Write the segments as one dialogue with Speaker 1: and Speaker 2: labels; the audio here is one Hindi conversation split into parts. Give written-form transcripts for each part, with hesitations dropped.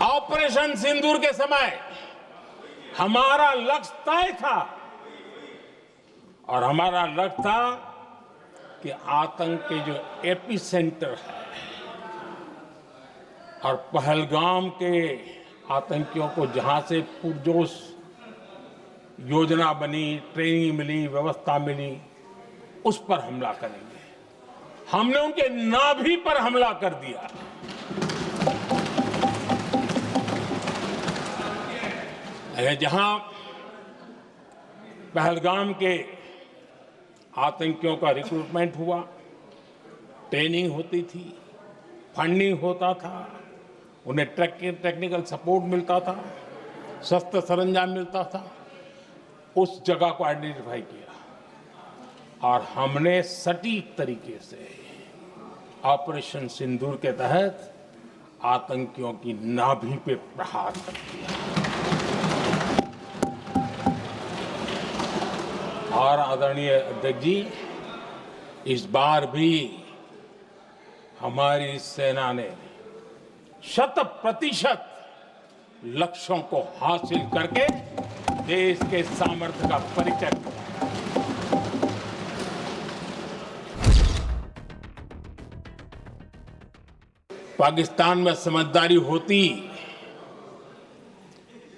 Speaker 1: ऑपरेशन सिंदूर के समय हमारा लक्ष्य तय था और हमारा लक्ष्य था कि आतंक के जो एपी सेंटर है और पहलगाम के आतंकियों को जहां से पुरजोश योजना बनी, ट्रेनिंग मिली, व्यवस्था मिली, उस पर हमला करेंगे। हमने उनके नाभि पर हमला कर दिया। जहां पहलगाम के आतंकियों का रिक्रूटमेंट हुआ, ट्रेनिंग होती थी, फंडिंग होता था, उन्हें टेक्निकल सपोर्ट मिलता था, शस्त्र सरंजाम मिलता था, उस जगह को आइडेंटिफाई किया और हमने सटीक तरीके से ऑपरेशन सिंदूर के तहत आतंकियों की नाभि पे प्रहार कर दिया। और आदरणीय अध्यक्ष जी, इस बार भी हमारी सेना ने 100% लक्ष्यों को हासिल करके देश के सामर्थ्य का परिचय दिया। पाकिस्तान में समझदारी होती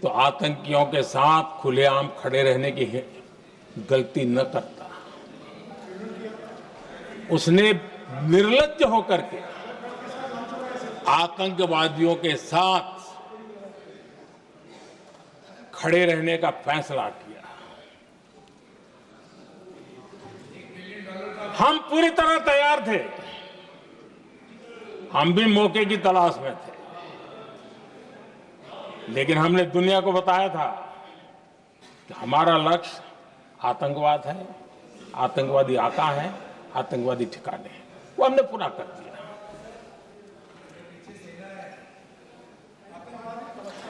Speaker 1: तो आतंकियों के साथ खुलेआम खड़े रहने की गलती न करता। उसने निर्लज्ज होकर के आतंकवादियों के साथ खड़े रहने का फैसला किया। हम पूरी तरह तैयार थे, हम भी मौके की तलाश में थे, लेकिन हमने दुनिया को बताया था कि हमारा लक्ष्य आतंकवाद है, आतंकवादी आका है, आतंकवादी ठिकाने हैं। वो हमने पूरा कर दिया।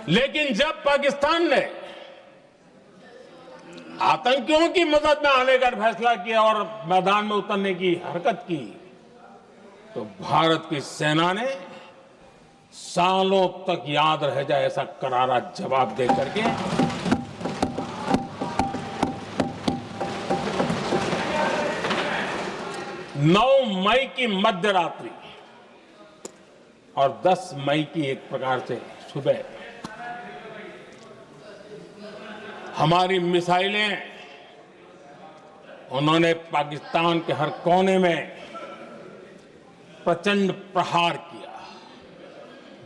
Speaker 1: लेकिन जब पाकिस्तान ने आतंकियों की मदद में आने का फैसला किया और मैदान में उतरने की हरकत की, तो भारत की सेना ने सालों तक याद रह जाए ऐसा करारा जवाब दे करके 9 मई की मध्य रात्रि और 10 मई की एक प्रकार से सुबह हमारी मिसाइलें उन्होंने पाकिस्तान के हर कोने में प्रचंड प्रहार किया,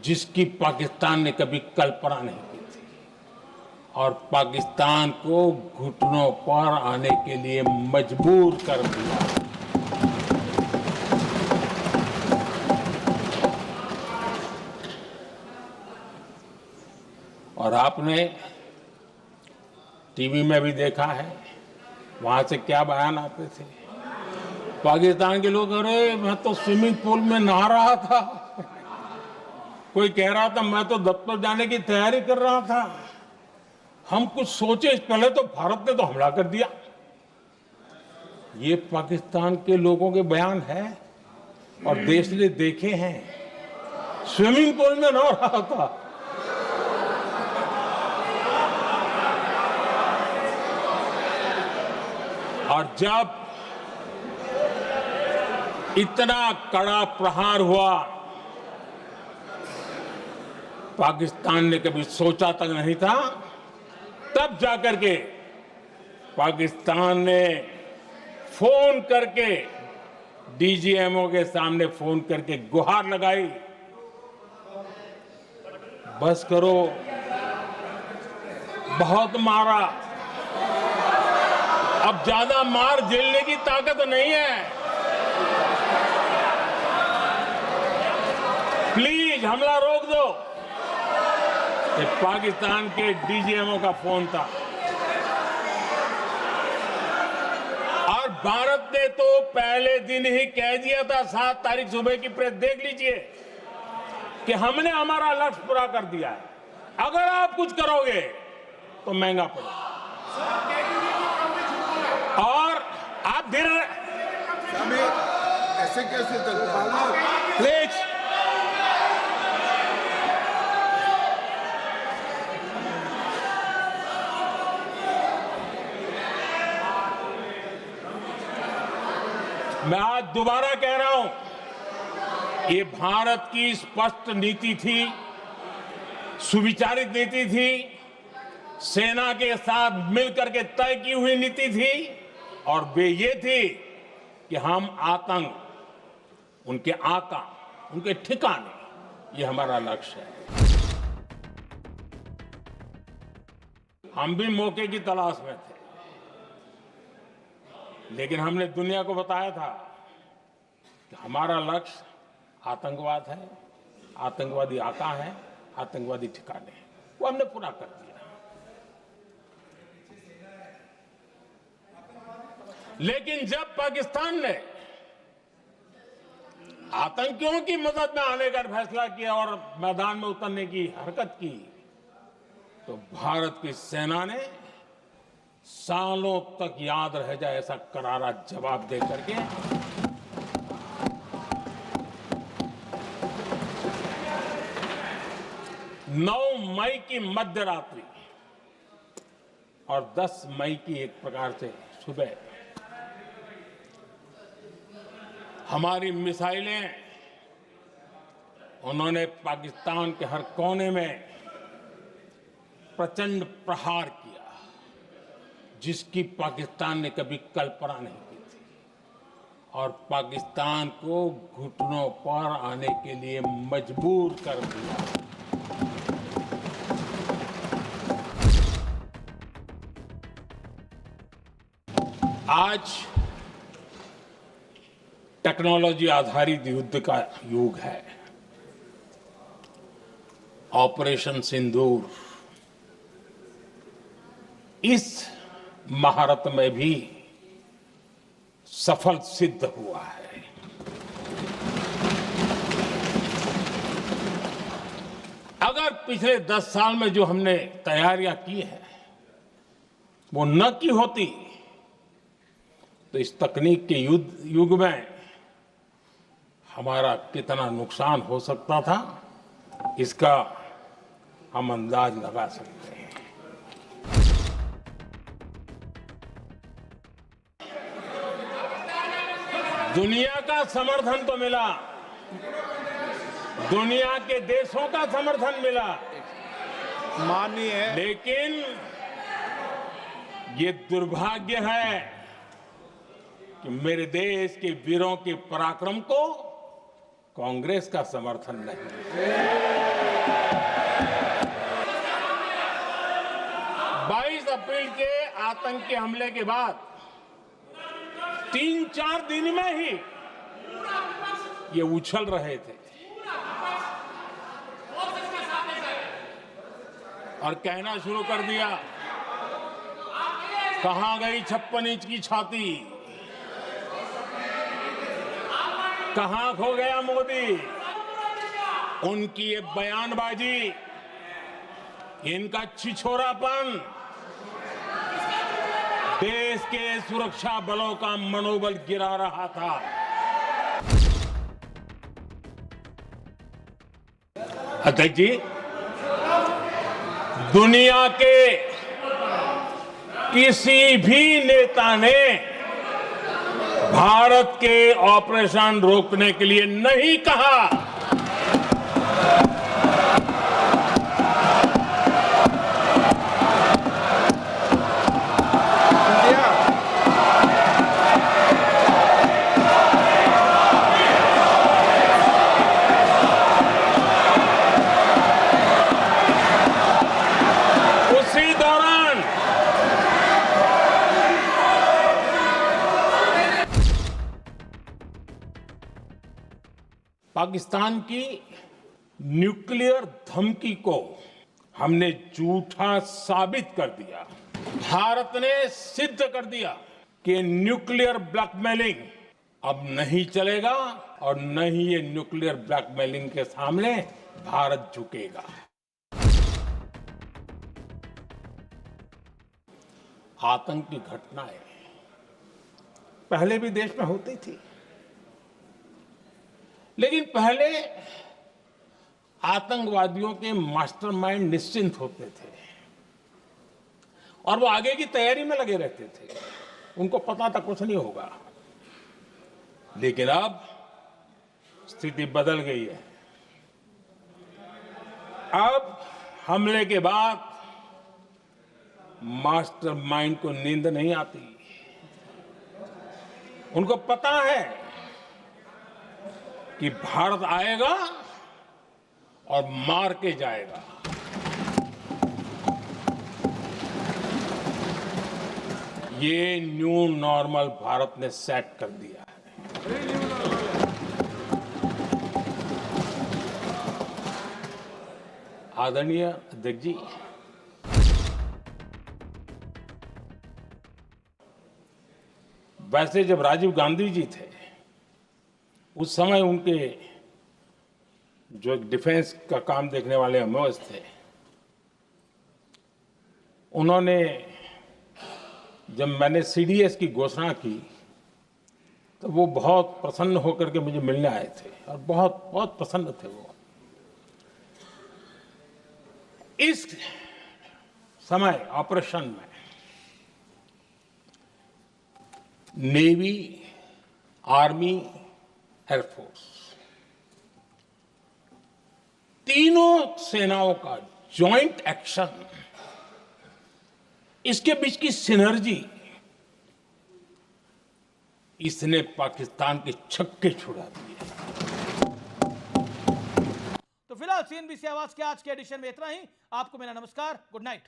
Speaker 1: जिसकी पाकिस्तान ने कभी कल्पना नहीं की थी और पाकिस्तान को घुटनों पर आने के लिए मजबूर कर दिया। और आपने टीवी में भी देखा है, वहां से क्या बयान आते थे। पाकिस्तान के लोग, अरे मैं तो स्विमिंग पूल में नहा रहा था, कोई कह रहा था मैं तो दफ्तर जाने की तैयारी कर रहा था। हम कुछ सोचे पहले तो भारत ने तो हमला कर दिया। ये पाकिस्तान के लोगों के बयान है और देश ने देखे हैं। स्विमिंग पूल में नहा रहा था। और जब इतना कड़ा प्रहार हुआ, पाकिस्तान ने कभी सोचा तक नहीं था, तब जाकर के पाकिस्तान ने फोन करके डीजीएमओ के सामने फोन करके गुहार लगाई, बस करो, बहुत मारा, अब ज्यादा मार झेलने की ताकत नहीं है, प्लीज हमला रोक दो। ये पाकिस्तान के डीजीएमओ का फोन था। और भारत ने तो पहले दिन ही कह दिया था, 7 तारीख सुबह की प्रेस देख लीजिए, कि हमने हमारा लक्ष्य पूरा कर दिया है, अगर आप कुछ करोगे तो महंगा पड़ेगा। और आप धीरे
Speaker 2: ऐसे कैसे चलता है?
Speaker 1: प्लीज मैं आज दोबारा कह रहा हूं, ये भारत की स्पष्ट नीति थी, सुविचारित नीति थी, सेना के साथ मिलकर के तय की हुई नीति थी और वे ये थी कि हम आतंक, उनके आका, उनके ठिकाने, ये हमारा लक्ष्य है। हम भी मौके की तलाश में थे, लेकिन हमने दुनिया को बताया था कि हमारा लक्ष्य आतंकवाद है, आतंकवादी आका है, आतंकवादी ठिकाने हैं। वो हमने पूरा कर दिया। लेकिन जब पाकिस्तान ने आतंकियों की मदद में आने का फैसला किया और मैदान में उतरने की हरकत की, तो भारत की सेना ने सालों तक याद रह जाए ऐसा करारा जवाब दे करके 9 मई की मध्य रात्रि और 10 मई की एक प्रकार से सुबह हमारी मिसाइलें उन्होंने पाकिस्तान के हर कोने में प्रचंड प्रहार किया, जिसकी पाकिस्तान ने कभी कल्पना नहीं की थी और पाकिस्तान को घुटनों पर आने के लिए मजबूर कर दिया। आज टेक्नोलॉजी आधारित युद्ध का युग है। ऑपरेशन सिंदूर इस महारत में भी सफल सिद्ध हुआ है। अगर पिछले 10 साल में जो हमने तैयारियां की है वो न की होती तो इस तकनीक के युग में हमारा कितना नुकसान हो सकता था, इसका हम अंदाज लगा सकते हैं। दुनिया का समर्थन तो मिला, दुनिया के देशों का समर्थन मिला,
Speaker 2: माननीय,
Speaker 1: लेकिन ये दुर्भाग्य है कि मेरे देश के वीरों के पराक्रम को कांग्रेस का समर्थन नहीं। 22 अप्रैल के आतंकी हमले के बाद 3-4 दिन में ही ये उछल रहे थे और कहना शुरू कर दिया, कहां गई 56 इंच की छाती, कहां खो गया मोदी। उनकी ये बयानबाजी, इनका छिछोरापन देश के सुरक्षा बलों का मनोबल गिरा रहा था। अध्यक्ष जी, दुनिया के किसी भी नेता ने भारत के ऑपरेशन रोकने के लिए नहीं कहा। उसी दौरान पाकिस्तान की न्यूक्लियर धमकी को हमने झूठा साबित कर दिया। भारत ने सिद्ध कर दिया कि न्यूक्लियर ब्लैकमेलिंग अब नहीं चलेगा और न ही ये न्यूक्लियर ब्लैकमेलिंग के सामने भारत झुकेगा। आतंक की घटनाएं पहले भी देश में होती थी, लेकिन पहले आतंकवादियों के मास्टरमाइंड निश्चिंत होते थे और वो आगे की तैयारी में लगे रहते थे, उनको पता था कुछ नहीं होगा। लेकिन अब स्थिति बदल गई है। अब हमले के बाद मास्टरमाइंड को नींद नहीं आती। उनको पता है कि भारत आएगा और मार के जाएगा। ये न्यू नॉर्मल भारत ने सेट कर दिया है। आदरणीय अध्यक्ष जी, वैसे जब राजीव गांधी जी थे उस समय उनके जो डिफेंस का काम देखने वाले एमओएस थे, उन्होंने जब मैंने सीडीएस की घोषणा की तो वो बहुत प्रसन्न होकर के मुझे मिलने आए थे और बहुत बहुत प्रसन्न थे वो। इस समय ऑपरेशन में नेवी, आर्मी, एयरफोर्स तीनों सेनाओं का जॉइंट एक्शन, इसके बीच की सिनर्जी, इसने पाकिस्तान के छक्के छुड़ा दिए।
Speaker 3: तो फिलहाल सीएनबीसी आवाज के आज के एडिशन में इतना ही। आपको मेरा नमस्कार, गुड नाइट।